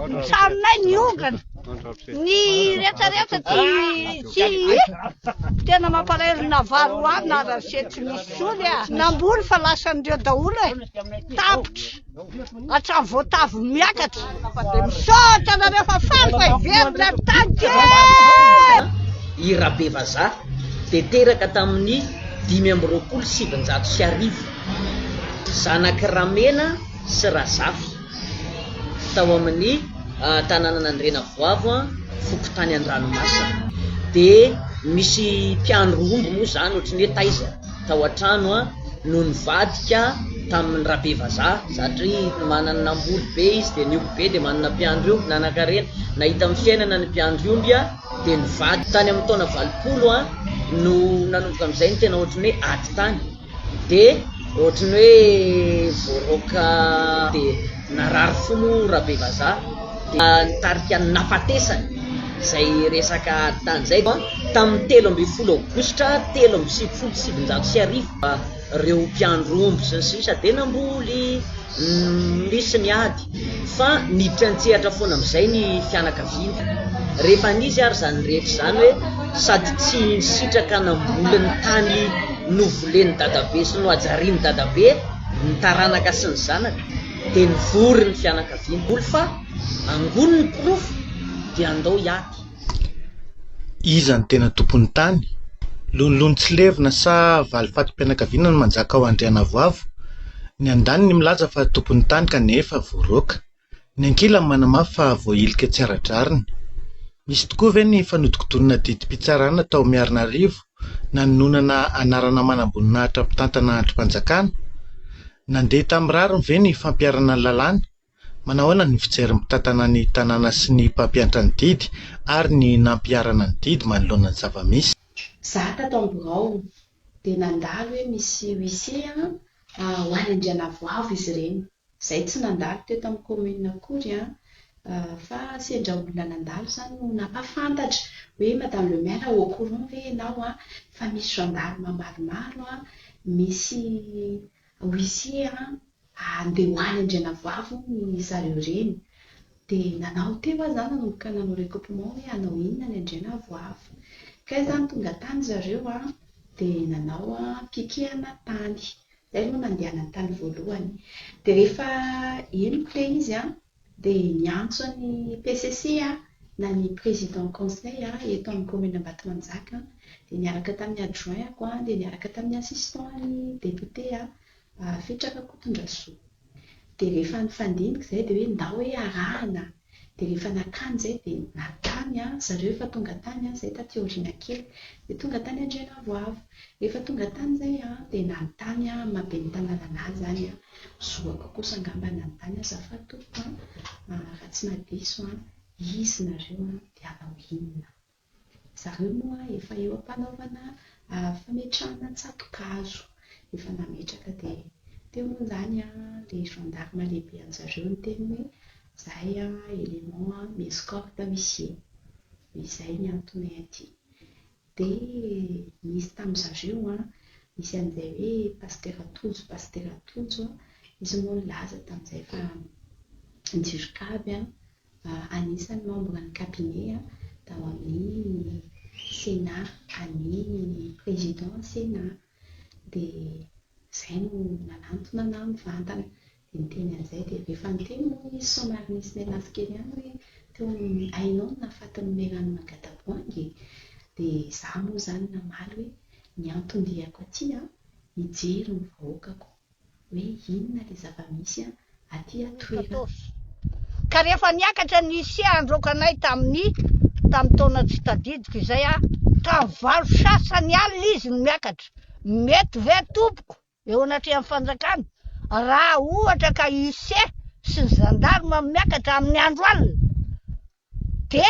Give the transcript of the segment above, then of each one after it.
Saminay niongana. Ny rehetrarehetra tsy tena mampalahelo valo any na raha tsy misy oly namboly fa lasan'ireo daholo tapitra hatrany voatavy miakatra de misaotra na rehefa faly fa iverina tanke. I Rabevaza de teraka tamin'ny 520 zanaky Ramena sy Razafy tao amin'ny tanànan'Andrenavoavo fokotany an-dranomasina. De misy mpiandro omby moa zany ohatrin'ny hoe taiza tao an-trano no nivadika tamin'ny Rabevaza satria manana namboly be izy de nioky be de manana mpiandro omby nanan-karena nahita amin'ny fiainana ny mpiandro omby de nivady tany amin'ny taona 20 no nanomboka amin'izay ny tena ohatrin'ny hoe aty tany de ohatrin'ny hoe voaroka de narary fono Rabevaza de nitarika ny nafatesany zay resaka tany zay tamin'ny 13 Aogositra 1770 reo mpiandro omby sy ny sisa de namboly misy ny ady fa niditra nitsehatra foana amin'izay ny fianakaviana rehefa nizy ary zany rehetra zany hoe sady tsy sitraka namboly ny tany novolen'ny dadabe sy no ajariany dadabe ny taranaka sy ny zanaka de nivory ny fianakaviana boly fa angony ny profo de andao iaty. Iza ny tena tompon'ny tany? Lonilony tsy levina sa valifatim-pianakaviana no manjaka ao Andrianavoavo? Ny andany ny milaza fa tompon'ny tany kanefa voaroka. Ny ankila manamafy fa voailika tsy ara-drariny. Misy tokoa ve ny fanodikotonana didim-pitsarana tao Miarinarivo nanonana anarana manamboninahitra mpitantana andrim-panjakana? Nandeha tamin'ny rariny ve ny fampiarana ny lalàna? Manahoana ny fijery mitantana ny tanàna sy ny mpampianatra ny didy ary ny nampiarana ny didy manoloana ny zava-misy? Za tato Amborao de nandalo hoe misy huissier ho any Andrianavoavo izy ireny. Zay tsy nandalo teto amin'ny commune akory fa sendra olona nandalo zany no nampafantatra hoe madame le maire au courant ve ianao fa misy gendarme maromaro misy huissier andeha ho any Andrianavoavo ny zareo reny. De nanao teo zany nanomboka nanao recoupement hoe anao inona ny Andrianavoavo. Kay zany tonga tany zareo de nanao pikehana tany. Zay no nandehanany tany voalohany. De rehefa eniko le izy de niantso ny PCC na ny président conseil eto amin'ny commune Ambatondrazaka de niaraka tamin'ny adjoint de niaraka tamin'ny assistant ny député Fitraka Kotondrasoa. De rehefa nifandinika zay de hoe ndao hoe arahana. De rehefa nakany zay de natany zareo efa tonga tany zay taty aoriana kely de tonga tany Andrianavoavo. Rehefa tonga tany zay de nantany mabeny tanàna anazy zany zoaka kosa angamba nantany azafatoto raha tsy nadiso izy nareo de anao inona. Zareo moa efa eo am-panaovana fametrahana tsatokazo efa nametraka de teo moa zany le gendarme lehibe anjareo ny teny hoe zay élément m'escorte huissier izay ny antonay aty. De misy tamin'zareo misy an'izay hoe pasteur Tojo izy moa nilaza tamin'izay fa Njirokaby anisany membre ny cabinet tao amin'ny Sénat any président Sénat. De zay no nanantona na mivantana de niteny an'izay de rehefa niteny moa izy somary nisy menafy kely ihany hoe teo ainao no nahafaty numerany Magataboangy. De za moa zany namaly hoe ny antondihako aty hijery ny vahoakako hoe inona le zava-misy aty atoerana. Ka rehefa niakatra nisy androkanay tamin'ny taona tsy tadidiko izay tamin'ny 8 sasany alina izy no miakatra. Mety ve tompoko eo anatrehan'ny fanjakana raha ohatra ka huissier sy ny gendarme miakatra amin'ny andro alina de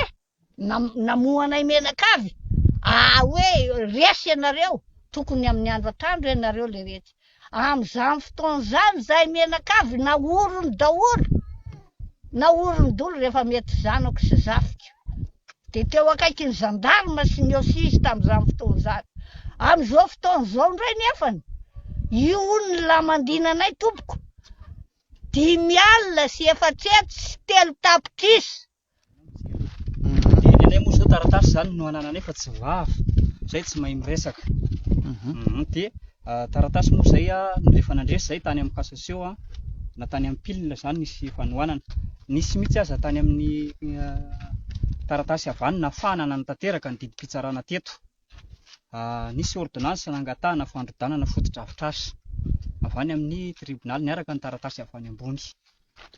namohanay menakavy hoe resy ianareo tokony amin'ny andro atoandro ianareo le rehetra. Amin'izany fotoana zany zahay menakavy naorony daholo rehefa mety zanako sy zafiko. De teo akaiky ny gendarme sy ny osisy tamin'izany fotoana zany. Amin'izao fotoana zao ndray nefany io ny lamandinanay tompoko 5 alina sy 4 sy 3 tapitrisa. Ilay moa zao taratasy zany no anana nefa tsy vava, zay tsy mahay miresaka. Dia taratasy moa zay rehefa nandresy zay tany amin'ny cassation na tany amin'ny pile zany nisy fanohanana. Nisy mitsy aza tany amin'ny taratasy havanina afahana nanatanteraka ny didim-pitsarana teto. Nisy ordonnance nangatahana fandrodanana foto-drafitr'asa avy any amin'ny tribunal niaraka ny taratasy avy any ambony.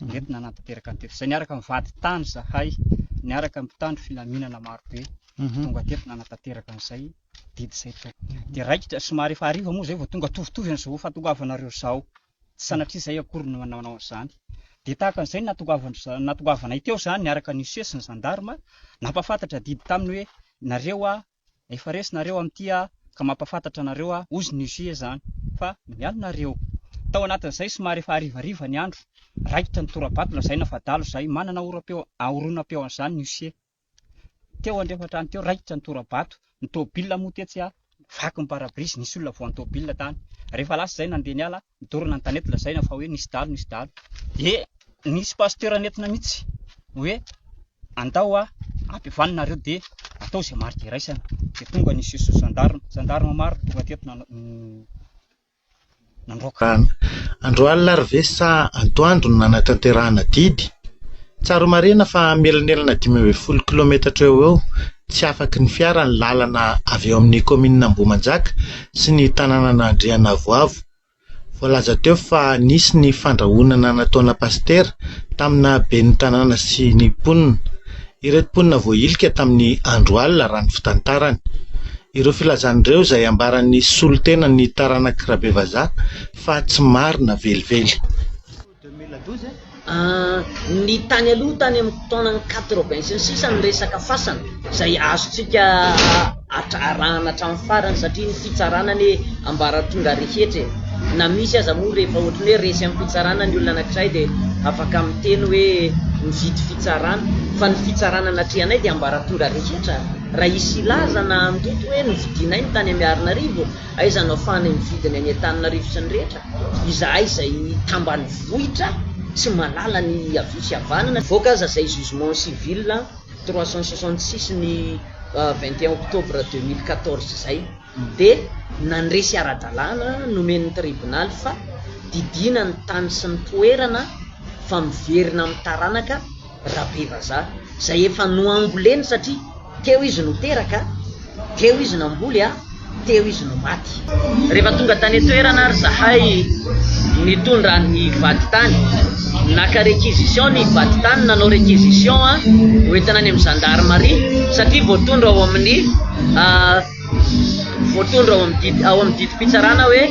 Nety nanatanteraka ny teto. Zay niaraka mivady tany zahay, niaraka mitandro filaminana maro be. Tonga teto nanatanteraka an'izay didy izay tao. Dia raikitra somary efa hariva moa zay vao tonga tovitovy an'izao fahatongavanareo zao. Tsy sanatria izay akory no manao an'izany. Dia tahaka an'izay natongavana teo zany niaraka ny huissier sy ny gendarme nampafantatra didy taminy hoe nareo efa resy nareo amin'ity ka mampafantatra nareo ozy ny huissier zany fa mialo nareo. Tao anatin'izay somary efa harivariva ny andro, raikitra ny torabato lazaina fa dalo zay manana aoronam-peo an'izany ny huissier. Teo andrefatrany teo raikitra ny torabato, ny tôbila moa tetsy vaky ny parabrisy, nisy olona voan'ny tôbila tany. Rehefa lasa zay nandeha niala, midorona ny tanety lazaina fa hoe nisy dalo. Dia nisy pasteur nentina mihitsy hoe andao ampivanina nareo dia atao izay maro dia raisana. Dia tonga nisy gendarme maro tonga teto nandroaka. Andro alina ary ve sa antoandro no nanatanterahana didy? Tsaro marina fa melanelana 12 kilometatra eo tsy afaky ny fiara ny lalana avy eo amin'ny commune Ambohimanjaka sy ny tanàna Andrianavoavo. Voalaza teo fa nisy ny fandrahonana nataona pasteur tamina ben'ny tanàna sy ny mponina. Ireto mponina voailika tamin'ny andro alina raha ny fitantarany. Ireo filazan'ireo izay ambaran'ny solotena ny taranaka Rabevaza fa tsy marina velively. Ny tany aloha tany amin'ny taonany 86 ny resaka fasana izay azontsika arahana hatramin'ny farany satria ny fitsaranany ambara tonga rehetra. Na misy aza moa rehefa ohatry hoe resy amin'ny fitsarana ny olona anankiray dia afaka miteny hoe mividy fitsarana, fa ny fitsarana natrehanay dia ambara tonga rehetra. Raha isy ilazana mitoto hoe nividinay ny tany Antananarivo, aizana ahafahana mividina ny Antananarivo sy ny rehetra. Izahay izay tambany vohitra tsy malala ny avia sy havanana. Voaka aza izay jugement civil 366 ny 21 octobre 2014 zay. Dia nandresy ara-dalàna nomen'ny tribunal fa didina ny tany sy ny toerana fa miverina amin'ny taranaka Rabevaza izay efa noangoleny satria teo izy no teraka, teo izy namboly, teo izy no maty. Rehefa tonga tany toerana ary zahay nitondra ny vady tany, naka réquisition ny vady tany, nanao réquisition hoentina any amin'ny gendarmerie satria voatondra ao amin'ny ao amin'ny didim-pitsarana hoe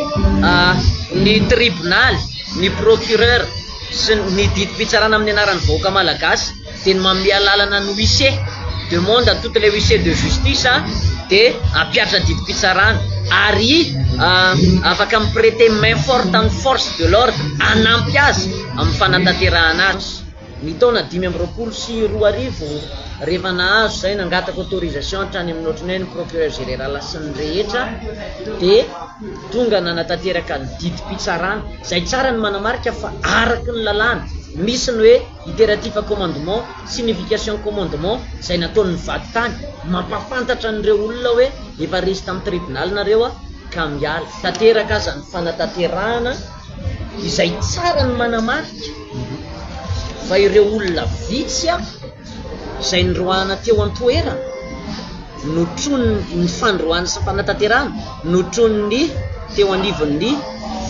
ny tribunal, ny procureur sy ny didim-pitsarana amin'ny anaran'ny vahoaka malagasy dia manome lalana ny huissier, demande à toutes les huissiers de justice dia ampiatra didim-pitsarana ary afaka miprêter main forte amin'ny force de l'ordre anampy azy amin'ny fanatanterahana azy. Ny taona 2022 rehefa nahazo zay nangataka autorisation hatrany amin'ny ohatran'ny ny procureur général sy ny rehetra dia tonga nanatanteraka ny didim-pitsarana izay tsara ny manamarika fa araky ny lalàna. Misy ny hoe itératif commandement, signification commandement izay nataon'ny vady tany mampafantatra an'ireo olona hoe efa resy tamin'ny tribunal nareo ka miala. Tanteraka aza ny fanatanterahana izay tsara ny manamarika fa ireo olona vitsy izay nindroana teo an-toerana notrony ny fandroana sy fanatanterahana notrony ny teo anivon'ny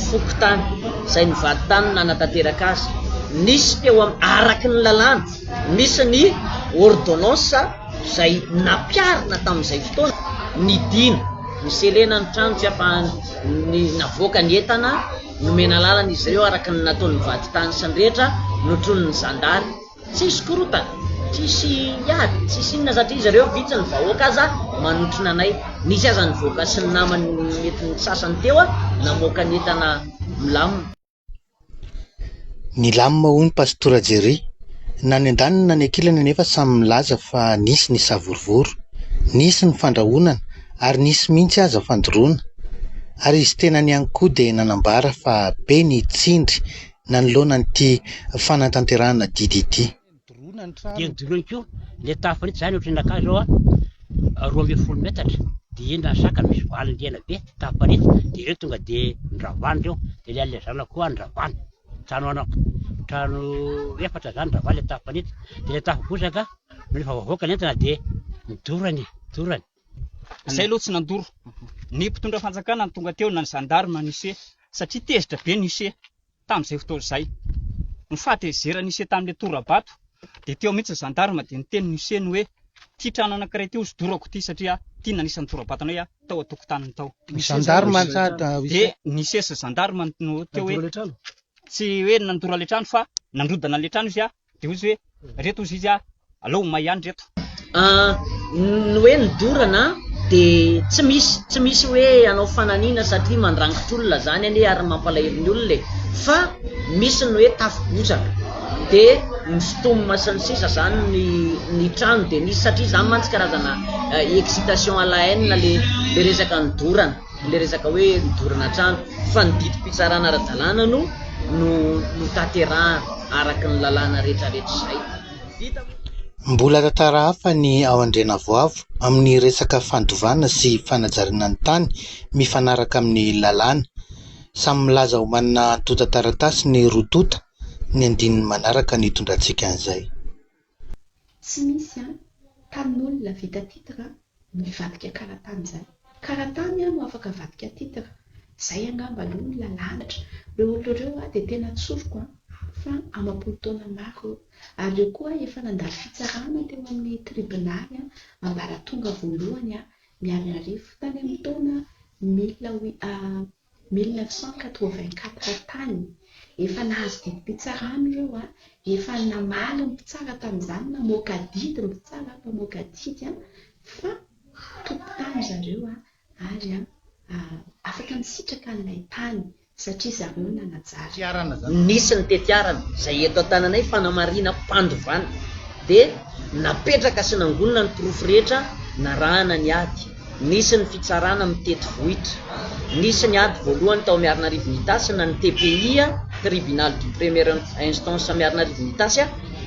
fokotany izay ny vady tany nanatanteraka azy. Nisy teo araky ny lalàna, misy ny ordonnance izay nampiarina tamin'izay fotoana ny dina ny selena ny trano tsy afahany navoaka ny entana nomena lalana izy ireo araky ny nataon'ny vady tany sy ny rehetra notrony ny zandary. Tsisy korotana, tsisy iady, tsisy inona satria izy ireo vitsy ny vahoaka aza manotrona anay. Nisy aza ny voaka sy ny namany mety ny sasany teo namoaka ny entana milamina. Ny lamina hoy ny pastora Jerry, na ny andaniny na ny ankilany nefa samy milaza fa nisy ny savorovoro, nisy ny fandrahonana ary nisy mihitsy aza fandoroana. Ary izy tena ny ihany koa dia nanambara fa be ny tsindry nanoloana n'ity fanatanterahana didy ity. dia doroany koa le tafanitsy zany ohatry naka zao a 12 metatra dia ina saka misy valindena be tafanitsy dia ireo tonga dia ndravany reo dia le alezana koa ndravany trano efatra zany ndravany le tafanitsy dia le tafabosaka rehefa vavoaka nentana dia midorany. Izay aloha tsy nandoro. Ny mpitondra fanjakana ny tonga teo na ny gendarme nisy satria tezitra be nisy tamin'izay fotoana izay. Ny fahatezera nisy tamin'ilay tora-bato dia teo mihitsy ny gendarme dia niteny nisy ny hoe ty trano anankiray teo dorako ty satria tiana nisan'ny tora-bato anay tao an-tokotaniny tao. Gendarme dia nisy gendarme no teo hoe tsy hoe nandora le trano fa nandrodana le trano izy dia ozy hoe reto izy alao may ihany reto. Ny hoe nidorana dia tsy misy hoe anao fananiana satria mandrangitra olona zany any ary mampalahelo ny olona fa misy ny hoe tafo-bozaka dia misotomina sy ny sisa zany ny trano dia nisy satria zany mantsy karazana excitation à la haine le resaka nidorana, le resaka hoe nidorana trano fa ny didim-pitsarana ara-dalàna no tanterahana araka ny lalàna rehetrarehetra izay. Mbola tantara hafa ny ao Andrenavoavo amin'ny resaka fandovana sy fanajariana ny tany mifanaraka amin'ny lalàna. Samy milaza ho manana antota taratasy ny rotota ny andininy manaraka ny tondrantsika an'izay. Tsy misy tanin'olona vita titra mivadika karatany zany. Karatany no afaka vadika titra. Zay angamba aloha ny lalanitra. Reo olona reo dia tena tsoroko fa amam-polo taona maro ary eo koa efa nandalo fitsarana teo amin'ny tribonaly ambaratonga voalohany mianarivo tany amin'ny taona 1984 tany. Efa nahazo didim-pitsarana ireo efa namaly ny mpitsara tamin'izany namoaka didy ny mpitsara mpamoaka didy fa tompon-tany zareo ary afaka misitraka an'ilay tany satria zareo nanajary. Nisy ny tetiarana izay eto an-tananay fanamarina mpandovana dia napetraka sy nangonina ny pirofo rehetra narahana ny ady. Nisy ny fitsarana mitety vohitra, nisy ny ady voalohany tao Miarinarivo Nitasy na ny TPI tribunal du première instance Miarinarivo Nitasy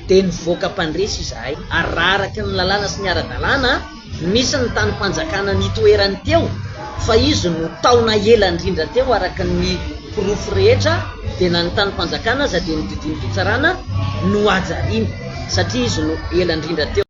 dia nivoaka mpandresy izahay araraka ny lalàna sy ny ara-dalàna. Misy ny tany mpanjakana nitoerany teo fa izy no taona ela indrindra teo araka ny pirofo rehetra dia na ny tany mpanjakana aza dia ny didiny fitsarana no ajariana satria izy no ela indrindra teo.